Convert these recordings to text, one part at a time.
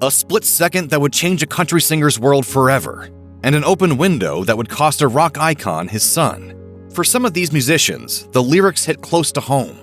A split second that would change a country singer's world forever, and an open window that would cost a rock icon his son. For some of these musicians, the lyrics hit close to home.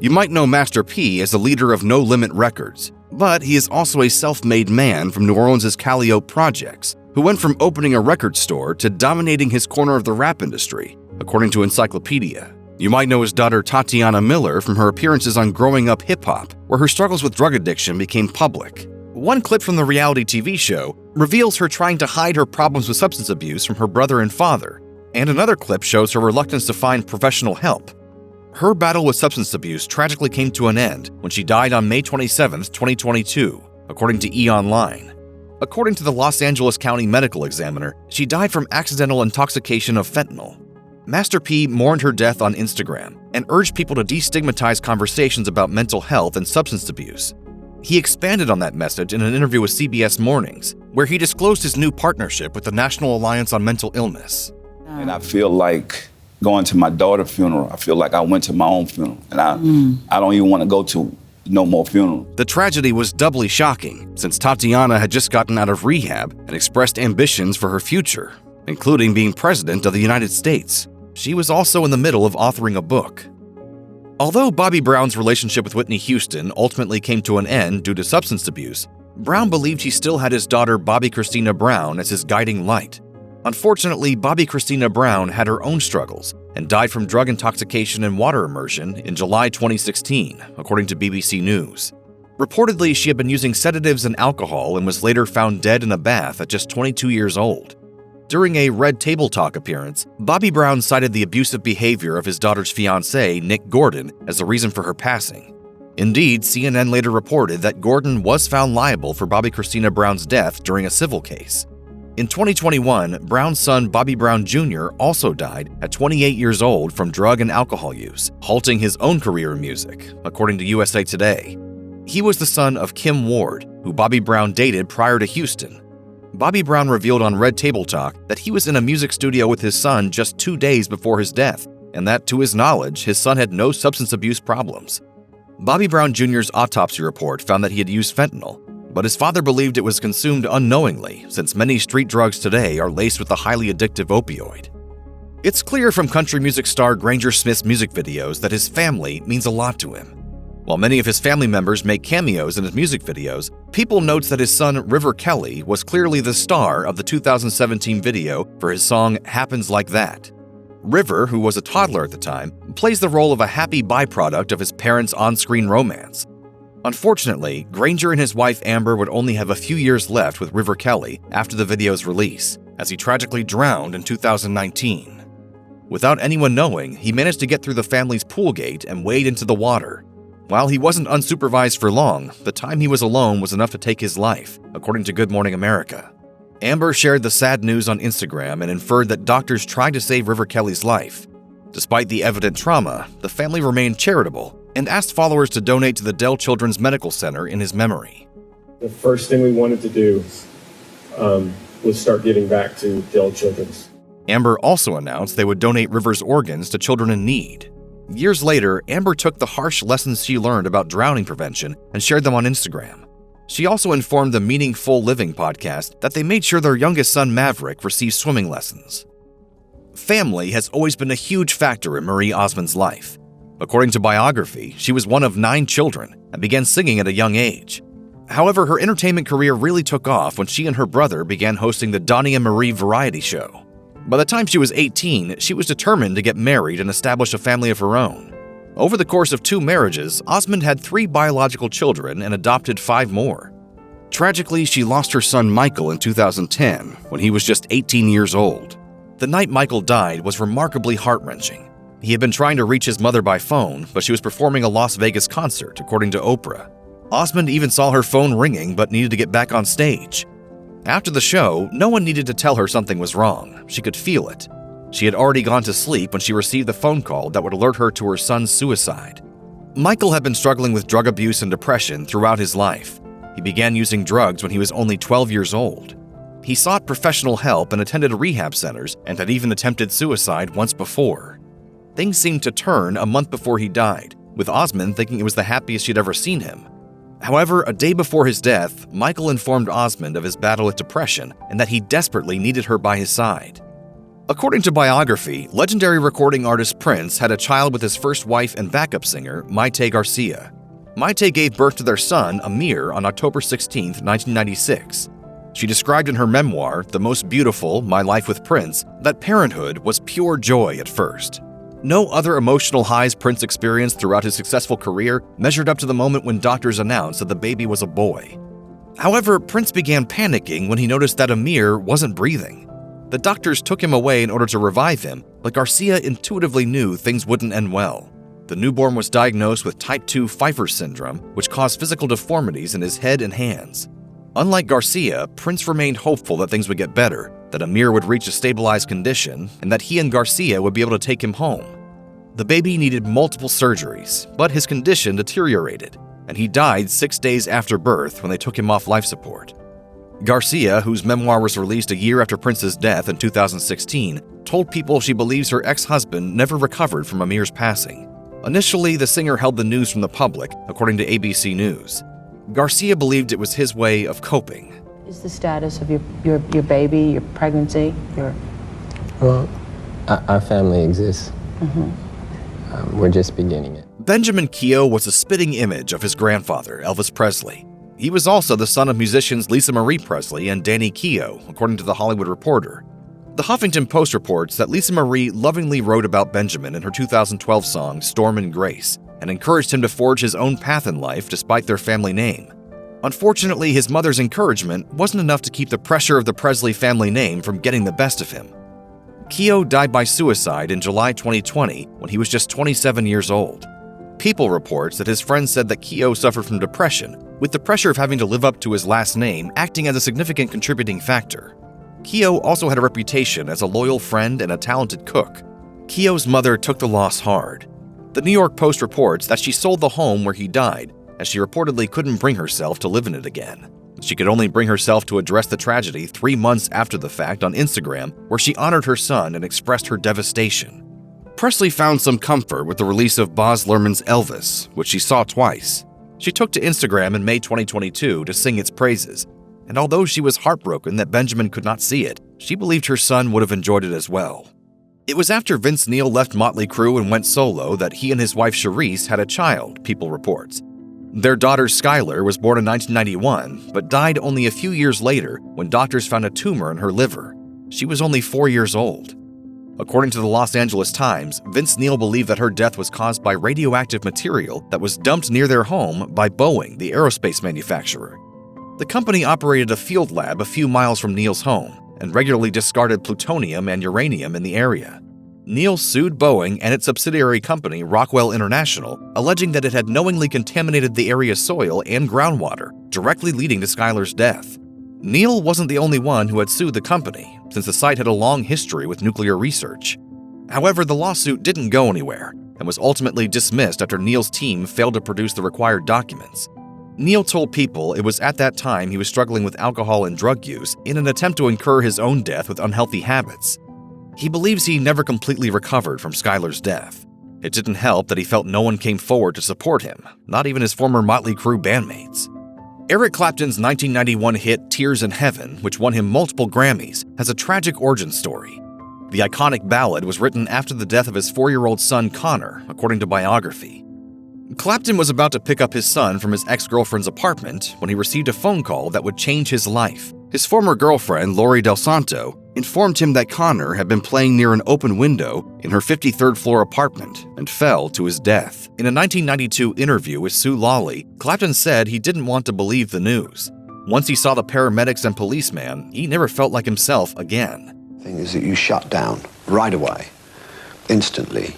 You might know Master P as the leader of No Limit Records, but he is also a self-made man from New Orleans' Calliope Projects, who went from opening a record store to dominating his corner of the rap industry, according to Encyclopedia. You might know his daughter Tatiana Miller from her appearances on Growing Up Hip Hop, where her struggles with drug addiction became public. One clip from the reality TV show reveals her trying to hide her problems with substance abuse from her brother and father, and another clip shows her reluctance to find professional help. Her battle with substance abuse tragically came to an end when she died on May 27, 2022, according to E! According to the Los Angeles County Medical Examiner, she died from accidental intoxication of fentanyl. Master P mourned her death on Instagram and urged people to destigmatize conversations about mental health and substance abuse. He expanded on that message in an interview with CBS Mornings, where he disclosed his new partnership with the National Alliance on Mental Illness. And I feel like going to my daughter's funeral, I feel like I went to my own funeral. And I don't even want to go to no more funeral. The tragedy was doubly shocking, since Tatiana had just gotten out of rehab and expressed ambitions for her future, including being president of the United States. She was also in the middle of authoring a book. Although Bobby Brown's relationship with Whitney Houston ultimately came to an end due to substance abuse, Brown believed he still had his daughter Bobby Christina Brown as his guiding light. Unfortunately, Bobby Christina Brown had her own struggles and died from drug intoxication and water immersion in July 2016, according to BBC News. Reportedly, she had been using sedatives and alcohol and was later found dead in a bath at just 22 years old. During a Red Table Talk appearance, Bobby Brown cited the abusive behavior of his daughter's fiancé, Nick Gordon, as the reason for her passing. Indeed, CNN later reported that Gordon was found liable for Bobby Christina Brown's death during a civil case. In 2021, Brown's son Bobby Brown Jr. also died at 28 years old from drug and alcohol use, halting his own career in music, according to USA Today. He was the son of Kim Ward, who Bobby Brown dated prior to Houston. Bobby Brown revealed on Red Table Talk that he was in a music studio with his son just 2 days before his death, and that, to his knowledge, his son had no substance abuse problems. Bobby Brown Jr.'s autopsy report found that he had used fentanyl, but his father believed it was consumed unknowingly, since many street drugs today are laced with the highly addictive opioid. It's clear from country music star Granger Smith's music videos that his family means a lot to him. While many of his family members make cameos in his music videos, People notes that his son River Kelly was clearly the star of the 2017 video for his song Happens Like That. River, who was a toddler at the time, plays the role of a happy byproduct of his parents' on-screen romance. Unfortunately, Granger and his wife Amber would only have a few years left with River Kelly after the video's release, as he tragically drowned in 2019. Without anyone knowing, he managed to get through the family's pool gate and wade into the water. While he wasn't unsupervised for long, the time he was alone was enough to take his life, according to Good Morning America. Amber shared the sad news on Instagram and inferred that doctors tried to save River Kelly's life. Despite the evident trauma, the family remained charitable and asked followers to donate to the Dell Children's Medical Center in his memory. The first thing we wanted to do was start giving back to Dell Children's. Amber also announced they would donate River's organs to children in need. Years later, Amber took the harsh lessons she learned about drowning prevention and shared them on Instagram. She also informed the Meaningful Living podcast that they made sure their youngest son Maverick received swimming lessons. Family has always been a huge factor in Marie Osmond's life. According to biography, she was one of 9 children and began singing at a young age. However, her entertainment career really took off when she and her brother began hosting the Donnie and Marie variety show. By the time she was 18, she was determined to get married and establish a family of her own. Over the course of 2 marriages, Osmond had 3 biological children and adopted 5 more. Tragically, she lost her son Michael in 2010 when he was just 18 years old. The night Michael died was remarkably heart-wrenching. He had been trying to reach his mother by phone, but she was performing a Las Vegas concert, according to Oprah. Osmond even saw her phone ringing but needed to get back on stage. After the show, no one needed to tell her something was wrong. She could feel it. She had already gone to sleep when she received the phone call that would alert her to her son's suicide. Michael had been struggling with drug abuse and depression throughout his life. He began using drugs when he was only 12 years old. He sought professional help and attended rehab centers and had even attempted suicide once before. Things seemed to turn a month before he died, with Osmond thinking it was the happiest she'd ever seen him. However, a day before his death, Michael informed Osmond of his battle with depression and that he desperately needed her by his side. According to biography, legendary recording artist Prince had a child with his first wife and backup singer, Mayte Garcia. Mayte gave birth to their son, Amir, on October 16, 1996. She described in her memoir, The Most Beautiful, My Life with Prince, that parenthood was pure joy at first. No other emotional highs Prince experienced throughout his successful career measured up to the moment when doctors announced that the baby was a boy. However, Prince began panicking when he noticed that Amir wasn't breathing. The doctors took him away in order to revive him, but Garcia intuitively knew things wouldn't end well. The newborn was diagnosed with type 2 Pfeiffer syndrome, which caused physical deformities in his head and hands. Unlike Garcia, Prince remained hopeful that things would get better, that Amir would reach a stabilized condition, and that he and Garcia would be able to take him home. The baby needed multiple surgeries, but his condition deteriorated, and he died 6 days after birth when they took him off life support. Garcia, whose memoir was released a year after Prince's death in 2016, told people she believes her ex-husband never recovered from Amir's passing. Initially, the singer held the news from the public, according to ABC News. Garcia believed it was his way of coping. Is the status of your baby, your pregnancy, Well, our family exists. We're just beginning it. Benjamin Keough was a spitting image of his grandfather, Elvis Presley. He was also the son of musicians Lisa Marie Presley and Danny Keough, according to The Hollywood Reporter. The Huffington Post reports that Lisa Marie lovingly wrote about Benjamin in her 2012 song Storm and Grace and encouraged him to forge his own path in life despite their family name. Unfortunately, his mother's encouragement wasn't enough to keep the pressure of the Presley family name from getting the best of him. Keough died by suicide in July 2020 when he was just 27 years old. People reports that his friends said that Keough suffered from depression, with the pressure of having to live up to his last name acting as a significant contributing factor. Keough also had a reputation as a loyal friend and a talented cook. Keough's mother took the loss hard. The New York Post reports that she sold the home where he died, as she reportedly couldn't bring herself to live in it again. She could only bring herself to address the tragedy 3 months after the fact on Instagram, where she honored her son and expressed her devastation. Presley found some comfort with the release of Baz Luhrmann's Elvis, which she saw twice. She took to Instagram in May 2022 to sing its praises, and although she was heartbroken that Benjamin could not see it, she believed her son would have enjoyed it as well. It was after Vince Neil left Motley Crue and went solo that he and his wife Charisse had a child, People reports. Their daughter Skylar was born in 1991, but died only a few years later when doctors found a tumor in her liver. She was only 4 years old. According to the Los Angeles Times, Vince Neil believed that her death was caused by radioactive material that was dumped near their home by Boeing, the aerospace manufacturer. The company operated a field lab a few miles from Neil's home and regularly discarded plutonium and uranium in the area. Neil sued Boeing and its subsidiary company, Rockwell International, alleging that it had knowingly contaminated the area's soil and groundwater, directly leading to Skylar's death. Neil wasn't the only one who had sued the company, since the site had a long history with nuclear research. However, the lawsuit didn't go anywhere and was ultimately dismissed after Neil's team failed to produce the required documents. Neil told People it was at that time he was struggling with alcohol and drug use in an attempt to incur his own death with unhealthy habits. He believes he never completely recovered from Skylar's death. It didn't help that he felt no one came forward to support him, not even his former Motley Crue bandmates. Eric Clapton's 1991 hit Tears in Heaven, which won him multiple Grammys, has a tragic origin story. The iconic ballad was written after the death of his 4-year-old son Connor, according to biography. Clapton was about to pick up his son from his ex-girlfriend's apartment when he received a phone call that would change his life. His former girlfriend, Lori Del Santo, informed him that Connor had been playing near an open window in her 53rd floor apartment and fell to his death. In a 1992 interview with Sue Lawley, Clapton said he didn't want to believe the news. Once he saw the paramedics and policeman, he never felt like himself again. The thing is that you shut down right away, instantly,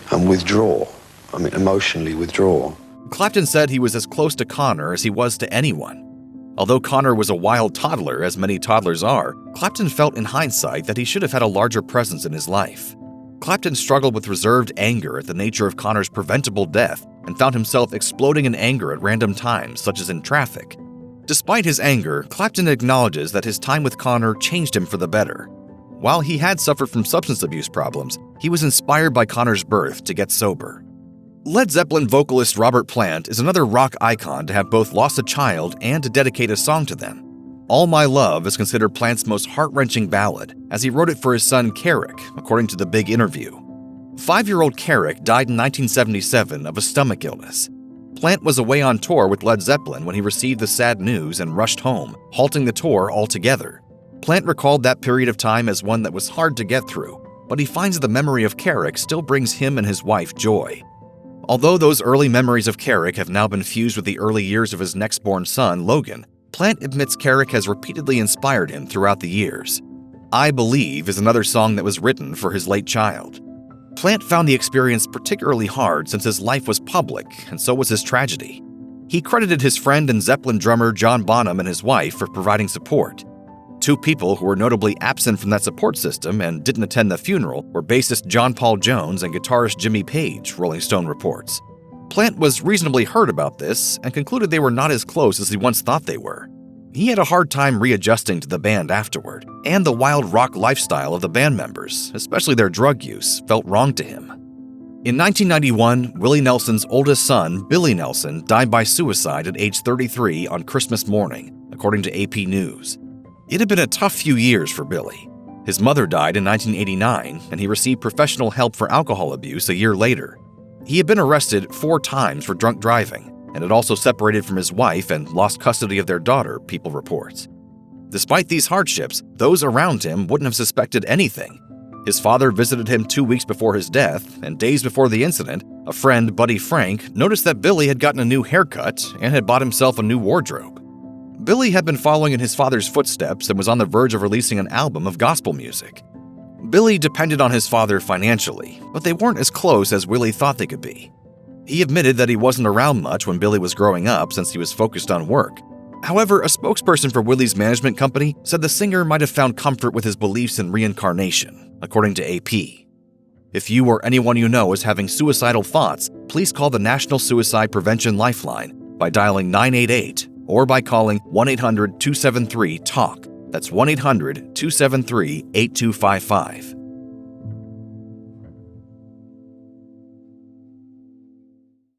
and withdraw. Emotionally withdraw. Clapton said he was as close to Connor as he was to anyone. Although Connor was a wild toddler, as many toddlers are, Clapton felt in hindsight that he should have had a larger presence in his life. Clapton struggled with reserved anger at the nature of Connor's preventable death and found himself exploding in anger at random times, such as in traffic. Despite his anger, Clapton acknowledges that his time with Connor changed him for the better. While he had suffered from substance abuse problems, he was inspired by Connor's birth to get sober. Led Zeppelin vocalist Robert Plant is another rock icon to have both lost a child and to dedicate a song to them. All My Love is considered Plant's most heart-wrenching ballad, as he wrote it for his son Carrick, according to The Big Interview. 5-year-old Carrick died in 1977 of a stomach illness. Plant was away on tour with Led Zeppelin when he received the sad news and rushed home, halting the tour altogether. Plant recalled that period of time as one that was hard to get through, but he finds the memory of Carrick still brings him and his wife joy. Although those early memories of Carrick have now been fused with the early years of his next-born son, Logan, Plant admits Carrick has repeatedly inspired him throughout the years. I Believe is another song that was written for his late child. Plant found the experience particularly hard since his life was public, and so was his tragedy. He credited his friend and Zeppelin drummer John Bonham and his wife for providing support. Two people who were notably absent from that support system and didn't attend the funeral were bassist John Paul Jones and guitarist Jimmy Page, Rolling Stone reports. Plant was reasonably hurt about this and concluded they were not as close as he once thought they were. He had a hard time readjusting to the band afterward, and the wild rock lifestyle of the band members, especially their drug use, felt wrong to him. In 1991, Willie Nelson's oldest son, Billy Nelson, died by suicide at age 33 on Christmas morning, according to AP News. It had been a tough few years for Billy. His mother died in 1989, and he received professional help for alcohol abuse a year later. He had been arrested 4 times for drunk driving, and had also separated from his wife and lost custody of their daughter, People reports. Despite these hardships, those around him wouldn't have suspected anything. His father visited him 2 weeks before his death, and days before the incident, a friend, Buddy Frank, noticed that Billy had gotten a new haircut and had bought himself a new wardrobe. Billy had been following in his father's footsteps and was on the verge of releasing an album of gospel music. Billy depended on his father financially, but they weren't as close as Willie thought they could be. He admitted that he wasn't around much when Billy was growing up since he was focused on work. However, a spokesperson for Willie's management company said the singer might have found comfort with his beliefs in reincarnation, according to AP. If you or anyone you know is having suicidal thoughts, please call the National Suicide Prevention Lifeline by dialing 988 or by calling 1-800-273-TALK. That's 1-800-273-8255.